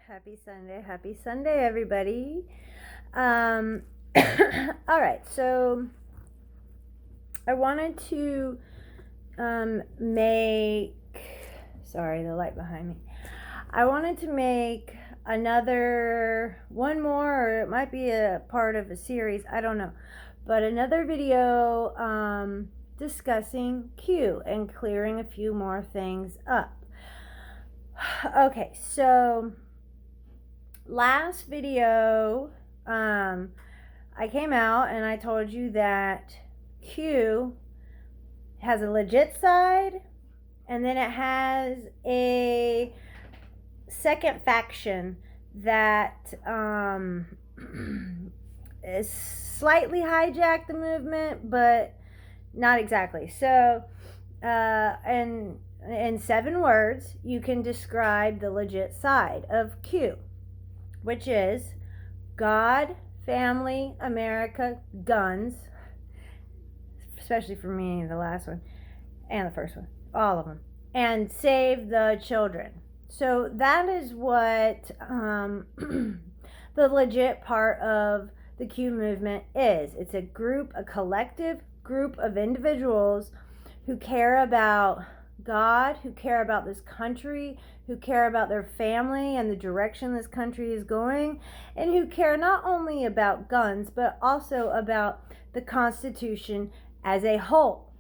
Happy Sunday, everybody. All right, so I wanted to sorry, the light behind me. I wanted to make one more, or it might be a part of a series, I don't know, but another video discussing Q and clearing a few more things up. Okay, so last video, I came out and I told you that Q has a legit side, and then it has a second faction that is slightly hijacked the movement, but not exactly. So, and in 7 words, you can describe the legit side of Q, which is God, family, America, guns, especially for me, the last one, and the first one, all of them, and save the children. So that is what the legit part of the Q movement is. It's a collective group of individuals who care about God, who care about this country, who care about their family and the direction this country is going, and who care not only about guns, but also about the Constitution as a whole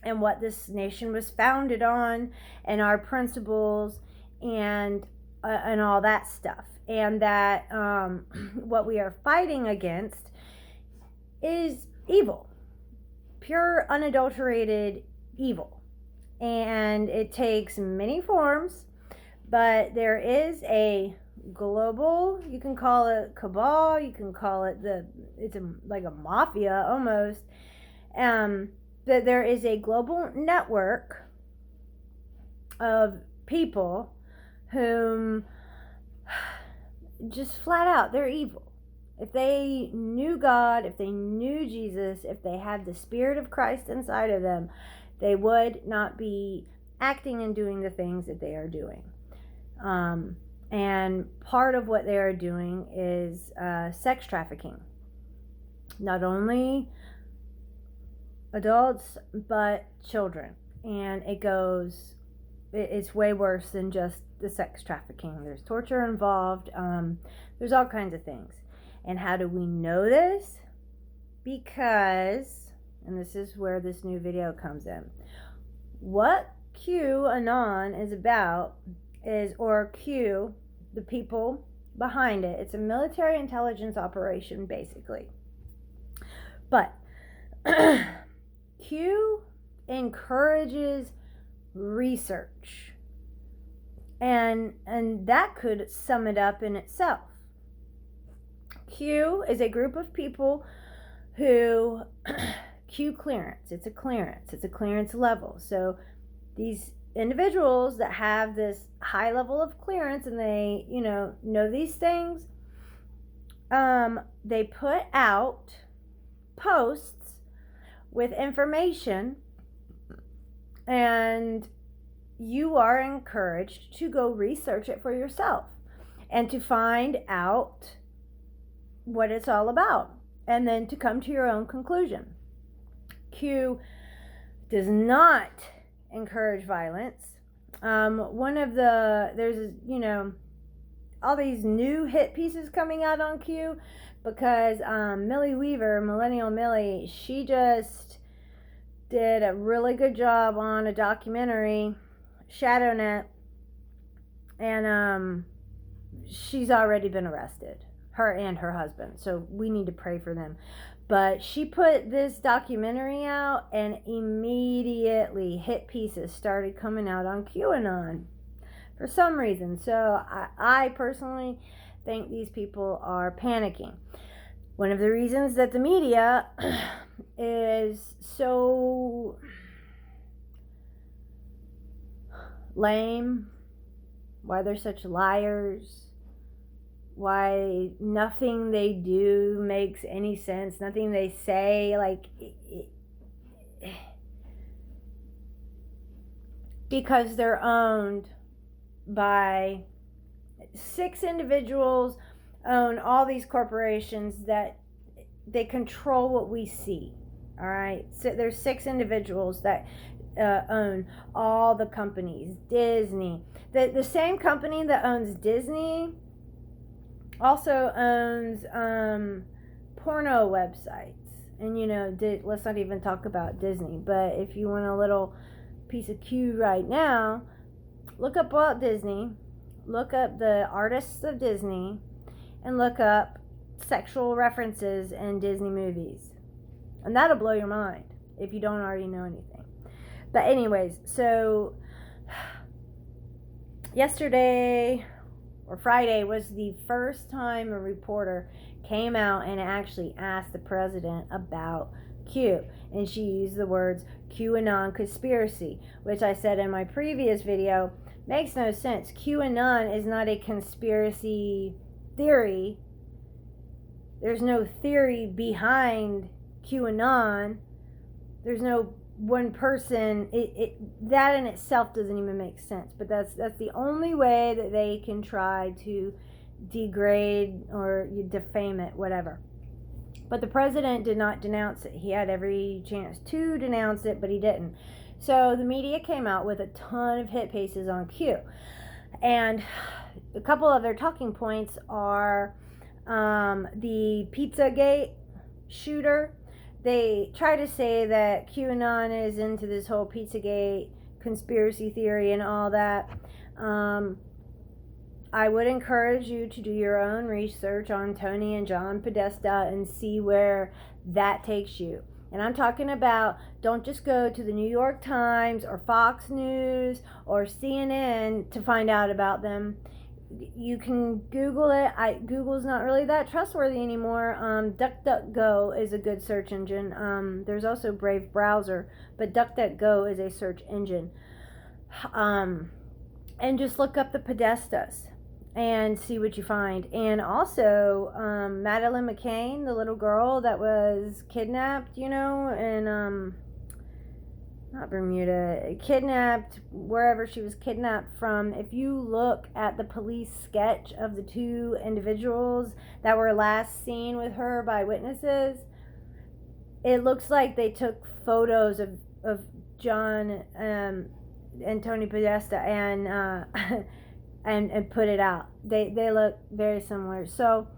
and what this nation was founded on, and our principles, and all that stuff. And that what we are fighting against is evil, pure, unadulterated evil. And it takes many forms, but there is a global, you can call it cabal, you can call it like a mafia almost, that there is a global network of people whom just flat out, they're evil. If they knew God, if they knew Jesus, if they had the Spirit of Christ inside of them, they would not be acting and doing the things that they are doing. And part of what they are doing is sex trafficking. Not only adults, but children. And it's way worse than just the sex trafficking. There's torture involved. There's all kinds of things. And how do we know this? Because, and this is where this new video comes in, what QAnon is about or Q, the people behind it, it's a military intelligence operation, basically. But Q encourages research, and that could sum it up in itself. Q is a group of people who Q clearance. It's a clearance level. So these individuals that have this high level of clearance, and they know these things, they put out posts with information, and you are encouraged to go research it for yourself and to find out what it's all about, and then to come to your own conclusion. Q does not encourage violence. There's all these new hit pieces coming out on Q, because Millie Weaver, Millennial Millie, she just did a really good job on a documentary, ShadowNet, and she's already been arrested, her and her husband, so we need to pray for them. But she put this documentary out, and immediately hit pieces started coming out on QAnon for some reason. So I personally think these people are panicking. One of the reasons that the media is so lame, why they're such liars, why nothing they do makes any sense, nothing they say, because they're owned by 6 individuals own all these corporations that they control what we see. All right, so there's 6 individuals that own all the companies. Disney, the same company that owns Disney also owns porno websites. And let's not even talk about Disney, but if you want a little piece of Q right now, look up Walt Disney, look up the artists of Disney, and look up sexual references in Disney movies. And that'll blow your mind if you don't already know anything. But anyways, so yesterday or Friday was the first time a reporter came out and actually asked the president about Q. And she used the words QAnon conspiracy, which I said in my previous video makes no sense. QAnon is not a conspiracy theory. There's no theory behind QAnon. There's no one person. That in itself doesn't even make sense. But that's the only way that they can try to degrade or defame it, whatever. But the president did not denounce it. He had every chance to denounce it, but he didn't. So the media came out with a ton of hit pieces on Q. And a couple of their talking points are the Pizzagate shooter. They try to say that QAnon is into this whole Pizzagate conspiracy theory and all that. I would encourage you to do your own research on Tony and John Podesta and see where that takes you. And I'm talking about, don't just go to the New York Times or Fox News or CNN to find out about them. You can Google it. Google's not really that trustworthy anymore. DuckDuckGo is a good search engine. There's also Brave Browser, but DuckDuckGo is a search engine. And just look up the Podestas and see what you find. And also, Madeleine McCann, the little girl that was kidnapped, in not Bermuda, kidnapped wherever she was kidnapped from. If you look at the police sketch of the 2 individuals that were last seen with her by witnesses, it looks like they took photos of John and Tony Podesta and put it out. They look very similar. So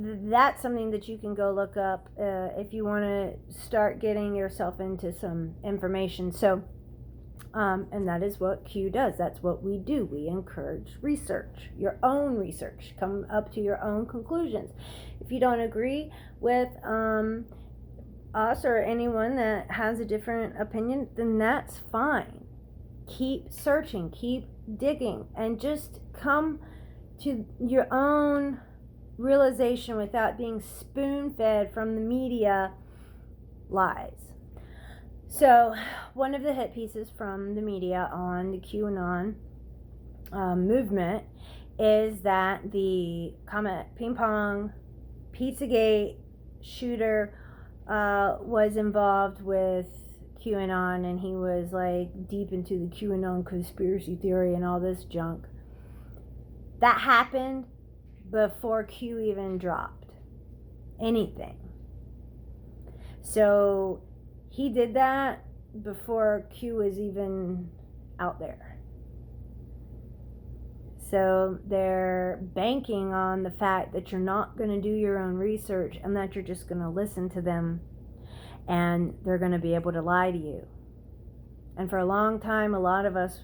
that's something that you can go look up if you want to start getting yourself into some information. So and that is what Q does. That's what we do. We encourage research, your own research. Come up to your own conclusions. If you don't agree with us or anyone that has a different opinion, then that's fine. Keep searching, keep digging, and just come to your own realization without being spoon-fed from the media lies. So one of the hit pieces from the media on the QAnon movement is that the Comet Ping Pong Pizzagate shooter was involved with QAnon, and he was like deep into the QAnon conspiracy theory and all this junk. That happened before Q even dropped anything. So he did that before Q was even out there. So they're banking on the fact that you're not going to do your own research and that you're just going to listen to them, and they're going to be able to lie to you. And for a long time, a lot of us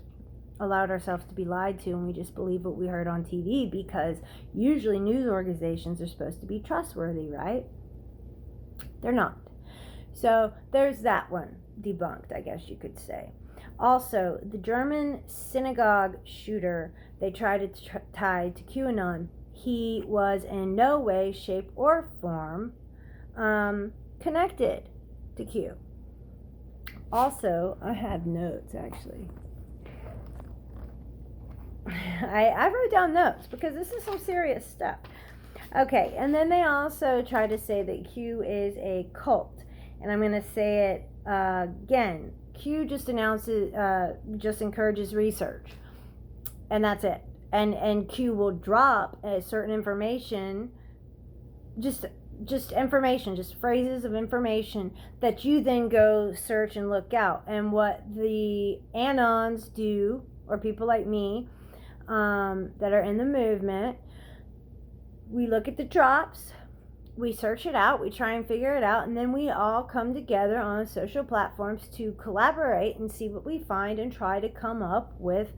allowed ourselves to be lied to, and we just believed what we heard on TV, because usually news organizations are supposed to be trustworthy, right? They're not. So there's that one debunked, I guess you could say. Also, the German synagogue shooter they tried to tie to QAnon. He was in no way, shape, or form connected to Q. Also, I have notes actually. I wrote down notes because this is some serious stuff. Okay, and then they also try to say that Q is a cult. And I'm going to say it again. Q just announces, just encourages research. And that's it. and Q will drop a certain information, just information, just phrases of information that you then go search and look out. And what the anons do, or people like me that are in the movement, we look at the drops, we search it out, we try and figure it out, and then we all come together on social platforms to collaborate and see what we find and try to come up with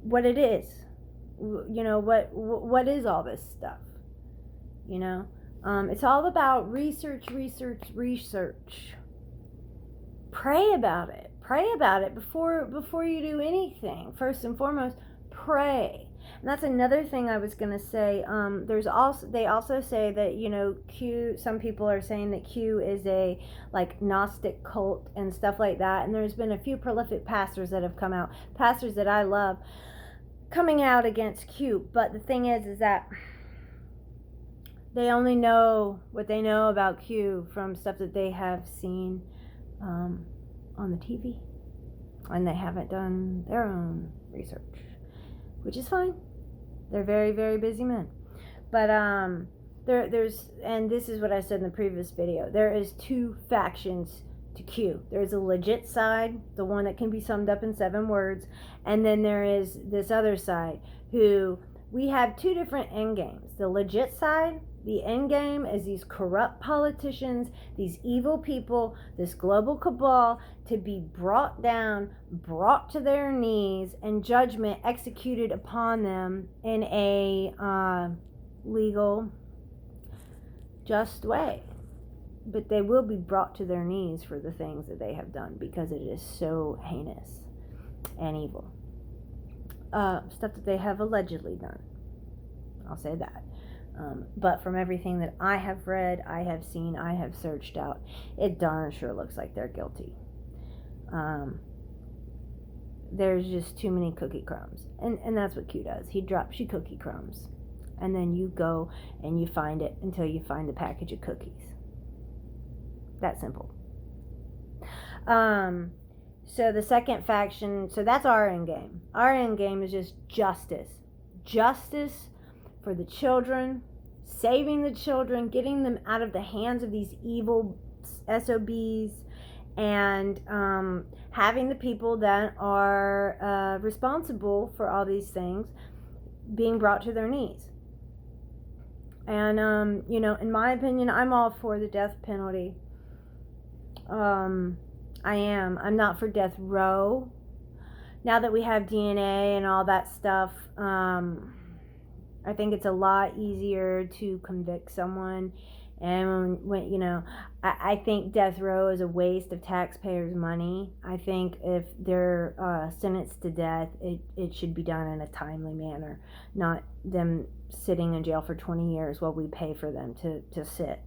what it is. What is all this stuff? It's all about research. Pray about it before you do anything. First and foremost, pray. And that's another thing I was going to say. They also say that, Q, some people are saying that Q is a Gnostic cult and stuff like that. And there's been a few prolific pastors that have come out, pastors that I love, coming out against Q. But the thing is that they only know what they know about Q from stuff that they have seen on the TV. And they haven't done their own research, which is fine. They're very, very busy men. But there's, and this is what I said in the previous video, there is two factions to Q. There's a legit side, the one that can be summed up in 7 words, and then there is this other side who, we have two different end games. The legit side, the end game is these corrupt politicians, these evil people, this global cabal, to be brought down, brought to their knees, and judgment executed upon them in a legal, just way. But they will be brought to their knees for the things that they have done, because it is so heinous and evil. Stuff that they have allegedly done. I'll say that. But from everything that I have read, I have seen, I have searched out, it darn sure looks like they're guilty. There's just too many cookie crumbs. And that's what Q does. He drops you cookie crumbs. And then you go and you find it until you find the package of cookies. That simple. So the second faction, so that's our end game. Our end game is just justice. Justice for the children, saving the children, getting them out of the hands of these evil SOBs, and having the people that are responsible for all these things being brought to their knees. And, in my opinion, I'm all for the death penalty. I am. I'm not for death row. Now that we have DNA and all that stuff, I think it's a lot easier to convict someone. And when I think death row is a waste of taxpayers' money. I think if they're sentenced to death, it should be done in a timely manner, not them sitting in jail for 20 years while we pay for them to sit.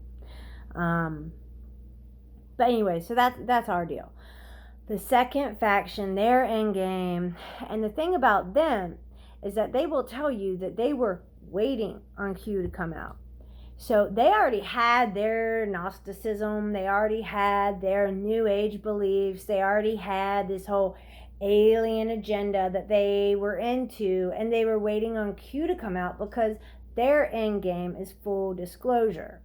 But anyway, so that's our deal. The second faction, their end game, and the thing about them is that they will tell you that they were waiting on Q to come out. So they already had their Gnosticism, they already had their New Age beliefs, they already had this whole alien agenda that they were into, and they were waiting on Q to come out because their end game is full disclosure.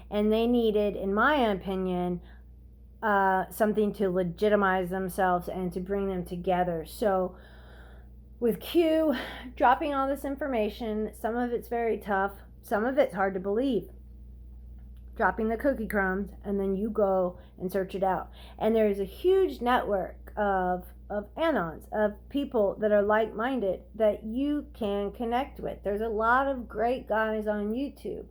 And they needed, in my opinion, something to legitimize themselves and to bring them together. So with Q dropping all this information, some of it's very tough, some of it's hard to believe. Dropping the cookie crumbs, and then you go and search it out. And there's a huge network of anons, of people that are like-minded that you can connect with. There's a lot of great guys on YouTube.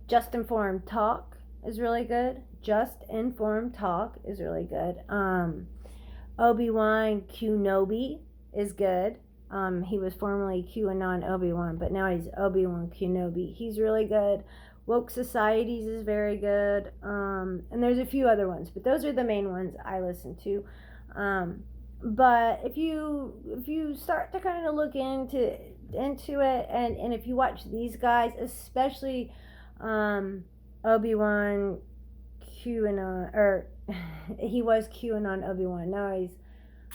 Just Informed Talk is really good. Just Informed Talk is really good. Obi-Wan Kenobi is good. He was formerly QAnon Obi-Wan, but now he's Obi-Wan Kenobi. He's really good. Woke Societies is very good. And there's a few other ones, but those are the main ones I listen to. But if you start to kind of look into it, and if you watch these guys, especially Obi-Wan QAnon, or he was QAnon Obi-Wan, now he's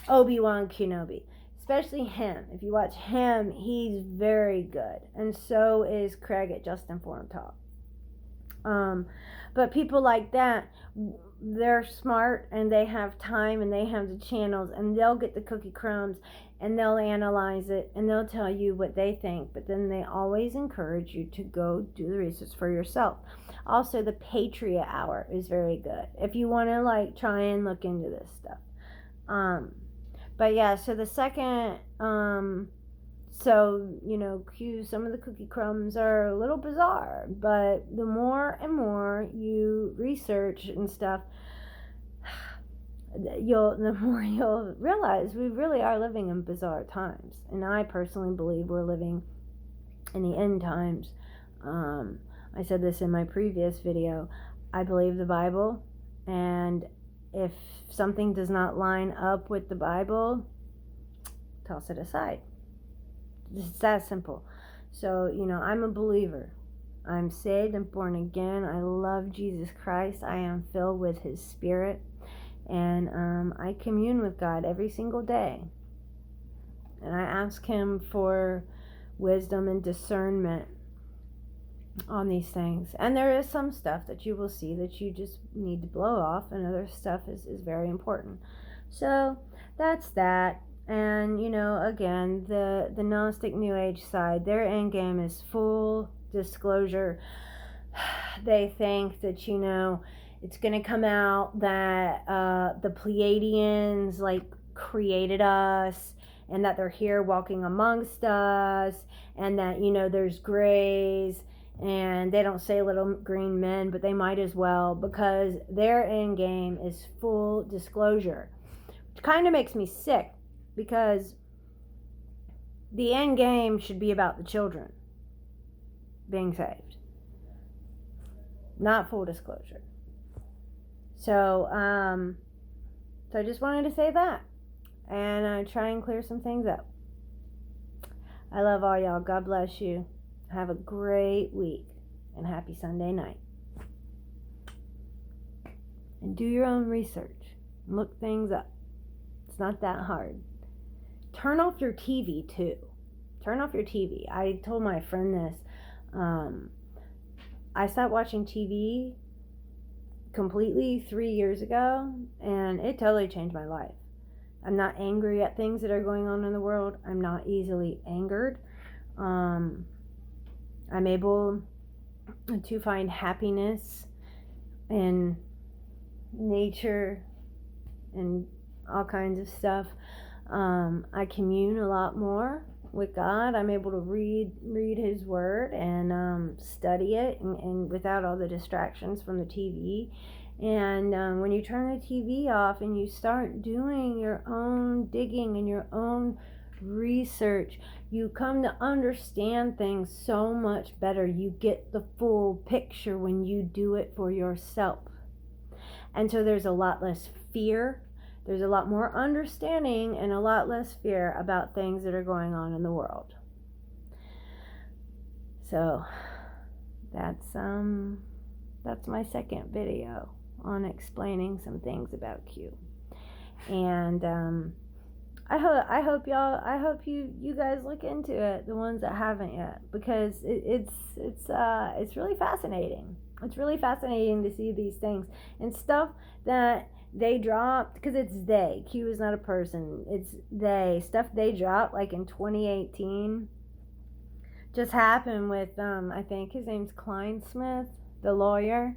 Obi-Wan Kenobi. Especially him. If you watch him, he's very good. And so is Craig at Justin Forum Talk. But people like that, they're smart and they have time and they have the channels, and they'll get the cookie crumbs and they'll analyze it and they'll tell you what they think, but then they always encourage you to go do the research for yourself. Also, the Patriot Hour is very good if you want to like try and look into this stuff. But yeah, so the second so, you know, some of the cookie crumbs are a little bizarre, but the more and more you research and stuff, the more you'll realize we really are living in bizarre times. And I personally believe we're living in the end times. I said this in my previous video. I believe the Bible, and if something does not line up with the Bible, toss it aside. It's that simple. So, you know, I'm a believer. I'm saved and born again. I love Jesus Christ. I am filled with His Spirit. And I commune with God every single day. And I ask Him for wisdom and discernment on these things. And there is some stuff that you will see that you just need to blow off, and other stuff is very important. So that's that. And, you know, again, the Gnostic New Age side, their end game is full disclosure. They think that, you know, it's going to come out that the Pleiadians, like, created us, and that they're here walking amongst us, and that, you know, there's grays, and they don't say little green men, but they might as well, because their end game is full disclosure, which kind of makes me sick. Because the end game should be about the children being saved, not full disclosure. So I just wanted to say that, and try and clear some things up. I love all y'all. God bless you. Have a great week, and happy Sunday night. And do your own research. Look things up. It's not that hard. Turn off your TV too. Turn off your TV. I told my friend this. I stopped watching TV completely 3 years ago, and it totally changed my life. I'm not angry at things that are going on in the world. I'm not easily angered. I'm able to find happiness in nature and all kinds of stuff. I commune a lot more with God. I'm able to read His Word and study it, and without all the distractions from the TV. And when you turn the TV off and you start doing your own digging and your own research, you come to understand things so much better. You get the full picture when you do it for yourself. And so there's a lot less fear. There's a lot more understanding and a lot less fear about things that are going on in the world. So that's my second video on explaining some things about Q. And I hope you guys look into it, the ones that haven't yet, because it's really fascinating. It's really fascinating to see these things and stuff that they dropped, because it's they. Q is not a person. It's they. Stuff they dropped like in 2018 just happened with I think his name's Kleinsmith, the lawyer.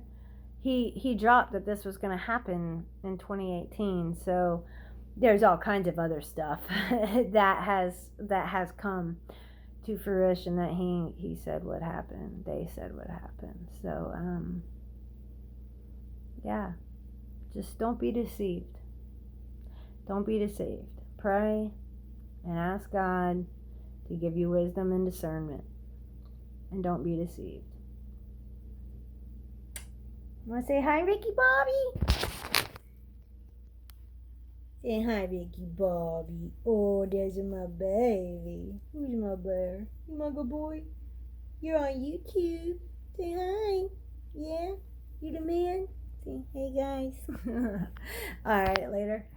He dropped that this was going to happen in 2018. So there's all kinds of other stuff that has come to fruition that he said would happen. They said would happen. So yeah. Just don't be deceived. Don't be deceived. Pray and ask God to give you wisdom and discernment. And don't be deceived. Want to say hi, Ricky Bobby? Say hi, Ricky Bobby. Oh, there's my baby. Who's my bear? You my good boy? You're on YouTube. Say hi. Yeah? You the man? Hey guys. Alright, later.